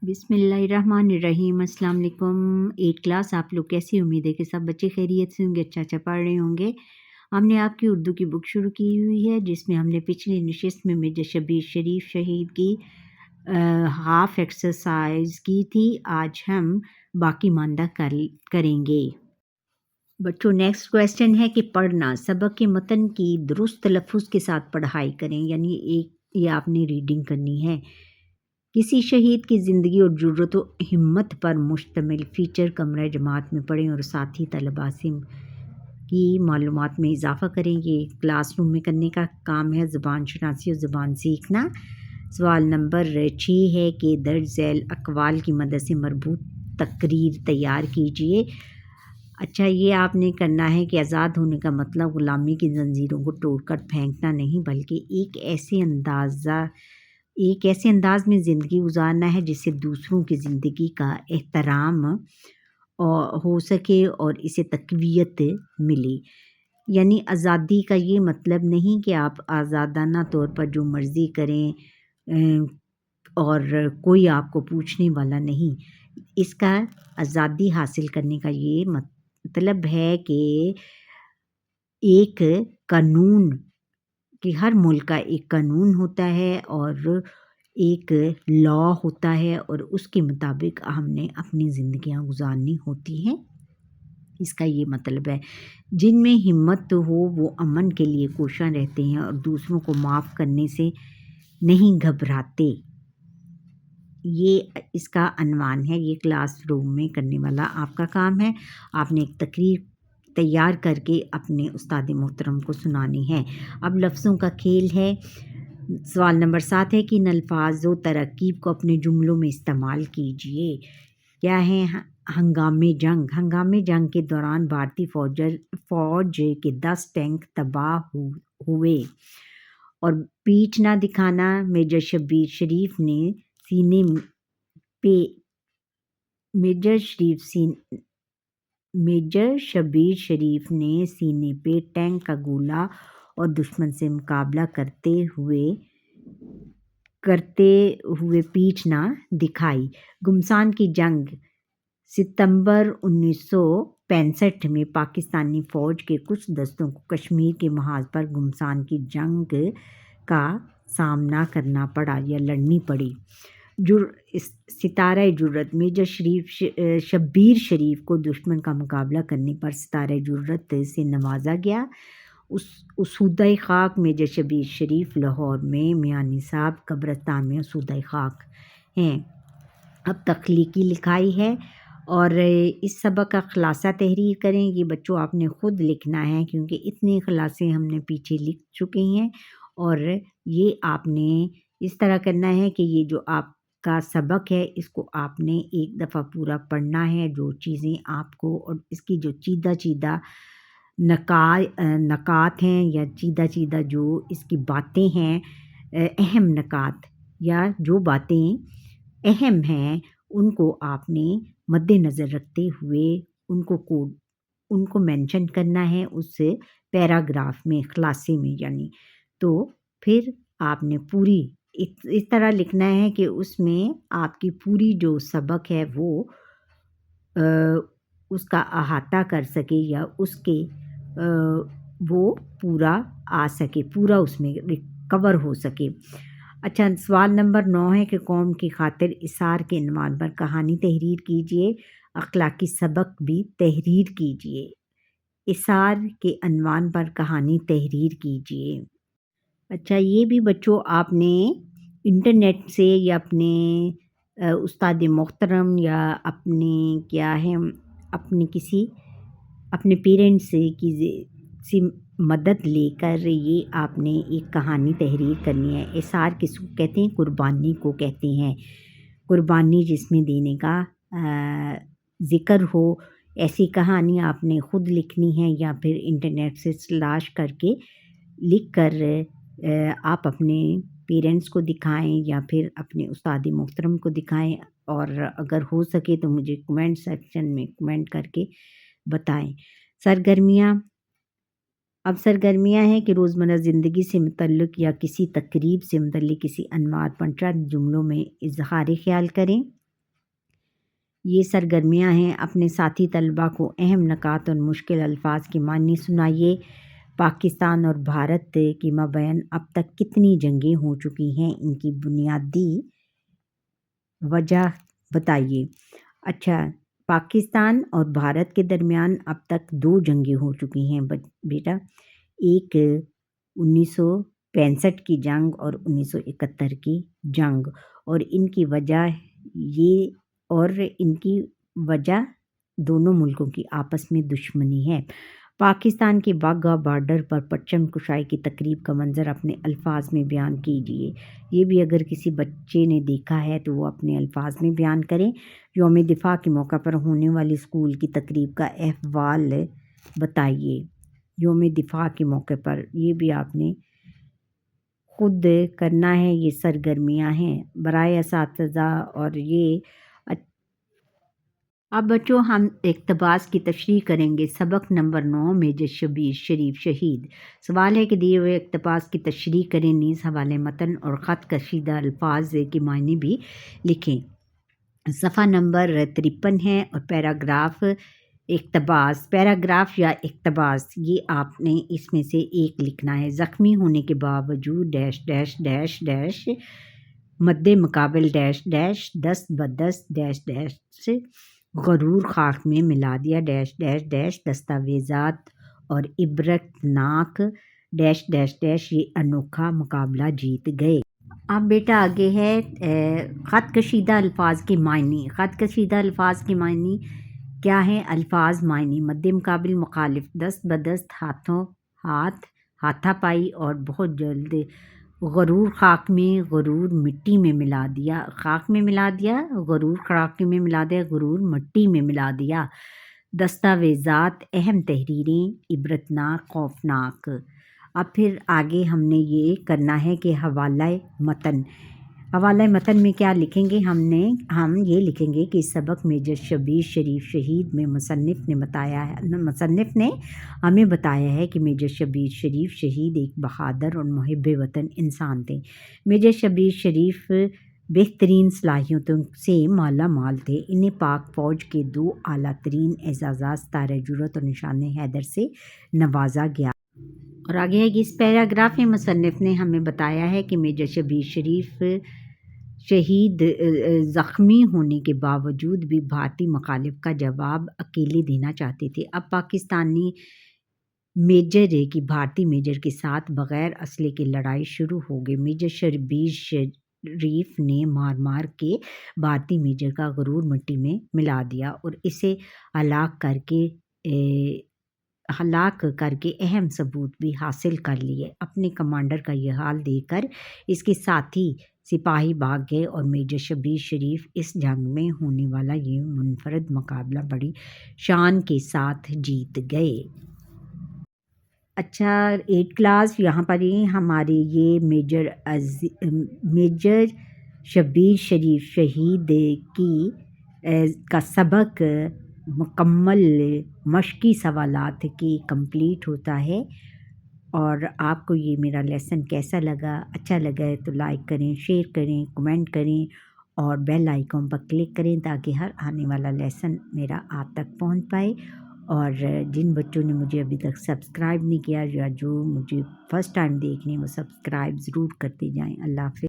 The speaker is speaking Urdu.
بسم اللہ الرحمن الرحیم۔ السلام علیکم 8 کلاس، آپ لوگ کیسی؟ امید ہے کہ سب بچے خیریت سے ہوں گے، اچھا پڑھ رہے ہوں گے۔ ہم نے آپ کی اردو کی بک شروع کی ہوئی ہے، جس میں ہم نے پچھلی نشست میں مرزا شبیر شریف شہید کی ہاف ایکسرسائز کی تھی۔ آج ہم باقی ماندہ کریں گے۔ بچوں نیکسٹ کویسچن ہے کہ پڑھنا، سبق کے متن کی درست تلفظ کے ساتھ پڑھائی کریں، یعنی یہ آپ نے ریڈنگ کرنی ہے۔ کسی شہید کی زندگی اور جرأت و ہمت پر مشتمل فیچر کمرہ جماعت میں پڑھیں اور ساتھی طلباء سے کی معلومات میں اضافہ کریں۔ یہ کلاس روم میں کرنے کا کام ہے، زبان شناسی اور زبان سیکھنا۔ سوال نمبر 6 ہے کہ درج ذیل اقوال کی مدد سے مربوط تقریر تیار کیجیے۔ اچھا، یہ آپ نے کرنا ہے کہ آزاد ہونے کا مطلب غلامی کی زنجیروں کو توڑ کر پھینکنا نہیں، بلکہ ایک ایسے انداز میں زندگی گزارنا ہے جس سے دوسروں کی زندگی کا احترام ہو سکے اور اسے تقویت ملے۔ یعنی آزادی کا یہ مطلب نہیں کہ آپ آزادانہ طور پر جو مرضی کریں اور کوئی آپ کو پوچھنے والا نہیں۔ اس کا آزادی حاصل کرنے کا یہ مطلب ہے کہ ایک قانون کہ ہر ملک کا ایک قانون ہوتا ہے اور ایک لا ہوتا ہے، اور اس کے مطابق ہم نے اپنی زندگیاں گزارنی ہوتی ہیں۔ اس کا یہ مطلب ہے جن میں ہمت ہو وہ امن کے لیے کوشاں رہتے ہیں اور دوسروں کو معاف کرنے سے نہیں گھبراتے۔ یہ اس کا عنوان ہے، یہ کلاس روم میں کرنے والا آپ کا کام ہے۔ آپ نے ایک تقریر تیار کر کے اپنے استاد محترم کو سنانی ہے۔ اب لفظوں کا کھیل ہے۔ سوال نمبر 7 ہے کہ ان الفاظ و تراکیب کو اپنے جملوں میں استعمال کیجیے۔ کیا ہے؟ ہنگام جنگ کے دوران بھارتی فوج کے 10 ٹینک تباہ ہوئے اور پیٹھ نہ دکھانا۔ مرزا شبیر شریف نے سینے پہ ٹینک کا گولہ اور دشمن سے مقابلہ کرتے ہوئے پیٹھ نہ دکھائی۔ گمسان کی جنگ ستمبر 1965 میں پاکستانی فوج کے کچھ دستوں کو کشمیر کے محاذ پر گمسان کی جنگ کا سامنا کرنا پڑا یا لڑنی پڑی۔ ستارہ جرأت، مرزا شبیر شریف کو دشمن کا مقابلہ کرنے پر ستارہ جرأت سے نوازا گیا۔ اسودہ خاک مرزا شبیر شریف لاہور میں میانی صاحب قبرستان میں اسودہ خاک ہیں۔ اب تخلیقی لکھائی ہے اور اس سبق کا خلاصہ تحریر کریں۔ یہ بچوں آپ نے خود لکھنا ہے کیونکہ اتنے خلاصے ہم نے پیچھے لکھ چکے ہیں، اور یہ آپ نے اس طرح کرنا ہے کہ یہ جو آپ کا سبق ہے اس کو آپ نے ایک دفعہ پورا پڑھنا ہے، جو چیزیں آپ کو، اور اس کی جو چیدہ نکات ہیں یا چیدہ جو اس کی باتیں ہیں، اہم نکات یا جو باتیں اہم ہیں، ان کو آپ نے مد نظر رکھتے ہوئے ان کو مینشن کرنا ہے اس پیراگراف میں، خلاصے میں یعنی۔ تو پھر آپ نے پوری اس طرح لکھنا ہے کہ اس میں آپ کی پوری جو سبق ہے وہ اس کا احاطہ کر سکے یا اس کے وہ پورا آ سکے، پورا اس میں کور ہو سکے۔ اچھا، سوال نمبر 9 ہے کہ قوم کی خاطر اثار کے عنوان پر کہانی تحریر کیجیے، اخلاقی سبق بھی تحریر کیجیے۔ اثار کے عنوان پر کہانی تحریر کیجیے۔ اچھا، یہ بھی بچوں آپ نے انٹرنیٹ سے یا اپنے استاد محترم یا اپنے پیرنٹس سے مدد لے کر یہ آپ نے ایک کہانی تحریر کرنی ہے۔ اثار کس کو کہتے ہیں؟ قربانی کو کہتے ہیں۔ قربانی جس میں دینے کا ذکر ہو، ایسی کہانی آپ نے خود لکھنی ہے یا پھر انٹرنیٹ سے تلاش کر کے لکھ کر آپ اپنے پیرنٹس کو دکھائیں یا پھر اپنے استاد محترم کو دکھائیں، اور اگر ہو سکے تو مجھے کمنٹ سیکشن میں کمنٹ کر کے بتائیں۔ سرگرمیاں ہیں کہ روزمرہ زندگی سے متعلق یا کسی تقریب سے متعلق کسی عنوان پر چند جملوں میں اظہار خیال کریں۔ یہ سرگرمیاں ہیں، اپنے ساتھی طلباء کو اہم نکات اور مشکل الفاظ کے معنی سنائیے۔ پاکستان اور بھارت کے مابین اب تک کتنی جنگیں ہو چکی ہیں، ان کی بنیادی وجہ بتائیے۔ اچھا، پاکستان اور بھارت کے درمیان اب تک 2 جنگیں ہو چکی ہیں بیٹا، ایک 1965 کی جنگ اور 1971 کی جنگ، اور ان کی وجہ دونوں ملکوں کی آپس میں دشمنی ہے۔ پاکستان کے واہگہ بارڈر پر پرچم کشائی کی تقریب کا منظر اپنے الفاظ میں بیان کیجیے۔ یہ بھی اگر کسی بچے نے دیکھا ہے تو وہ اپنے الفاظ میں بیان کریں۔ یوم دفاع کے موقع پر ہونے والی اسکول کی تقریب کا احوال بتائیے۔ یوم دفاع کے موقع پر یہ بھی آپ نے خود کرنا ہے، یہ سرگرمیاں ہیں برائے اساتذہ۔ اور یہ اب بچوں ہم اقتباس کی تشریح کریں گے۔ سبق نمبر 9، میجر شبیر شریف شہید۔ سوال ہے کہ دیے ہوئے اقتباس کی تشریح کریں، نیز حوالے متن اور خط کشیدہ الفاظ کے معنی بھی لکھیں۔ صفحہ نمبر 53 ہے اور پیراگراف اقتباس، پیراگراف یا اقتباس، یہ آپ نے اس میں سے ایک لکھنا ہے۔ زخمی ہونے کے باوجود ڈیش ڈیش ڈیش ڈیش مد مقابل ڈیش ڈیش دست بدست ڈیش ڈیش غرور خاک میں ملا دیا ڈیش ڈیش ڈیش دستاویزات اور عبرتناک ڈیش ڈیش ڈیش یہ انوکھا مقابلہ جیت گئے۔ اب بیٹا آگے ہے خط کشیدہ الفاظ کے معنی۔ خط کشیدہ الفاظ کے معنی کیا ہیں؟ الفاظ معنی: مد مقابل مخالف، دست بدست ہاتھوں ہاتھ، ہاتھا پائی اور بہت جلد، غرور خاک میں، غرور مٹی میں ملا دیا، خاک میں ملا دیا، غرور خاک میں ملا دیا، غرور مٹی میں ملا دیا۔ دستاویزات، اہم تحریریں، عبرتناک، خوفناک۔ اب پھر آگے ہم نے یہ کرنا ہے کہ حوالہ متن۔ حوالہ متن میں کیا لکھیں گے؟ ہم یہ لکھیں گے کہ سبق میجر شبیر شریف شہید میں مصنف نے ہمیں بتایا ہے کہ میجر شبیر شریف شہید ایک بہادر اور محب وطن انسان تھے۔ میجر شبیر شریف بہترین صلاحیتوں سے مالا مال تھے۔ انہیں پاک فوج کے 2 اعلیٰ ترین اعزازات ستارہ جرأت اور نشان حیدر سے نوازا گیا۔ اور آگے ہے کہ اس پیراگراف میں مصنف نے ہمیں بتایا ہے کہ میجر شبیر شریف شہید زخمی ہونے کے باوجود بھی بھارتی مخالف کا جواب اکیلے دینا چاہتے تھے۔ اب پاکستانی میجر کی بھارتی میجر کے ساتھ بغیر اسلحے کی لڑائی شروع ہو گئی۔ میجر شبیر شریف نے مار مار کے بھارتی میجر کا غرور مٹی میں ملا دیا اور اسے ہلاک کر کے اہم ثبوت بھی حاصل کر لیے۔ اپنے کمانڈر کا یہ حال دیکھ کر اس کے ساتھی سپاہی بھاگ گئے اور میجر شبیر شریف اس جنگ میں ہونے والا یہ منفرد مقابلہ بڑی شان کے ساتھ جیت گئے۔ اچھا 8 کلاس، یہاں پر ہی ہمارے یہ میجر شبیر شریف شہید کا سبق مکمل مشقی سوالات کی کمپلیٹ ہوتا ہے۔ اور آپ کو یہ میرا لیسن کیسا لگا؟ اچھا لگا ہے تو لائک کریں، شیئر کریں، کمنٹ کریں اور بیل آئیکن پر کلک کریں تاکہ ہر آنے والا لیسن میرا آپ تک پہنچ پائے۔ اور جن بچوں نے مجھے ابھی تک سبسکرائب نہیں کیا یا جو مجھے فرسٹ ٹائم دیکھ رہے ہیں وہ سبسکرائب ضرور کرتے جائیں۔ اللہ حافظ۔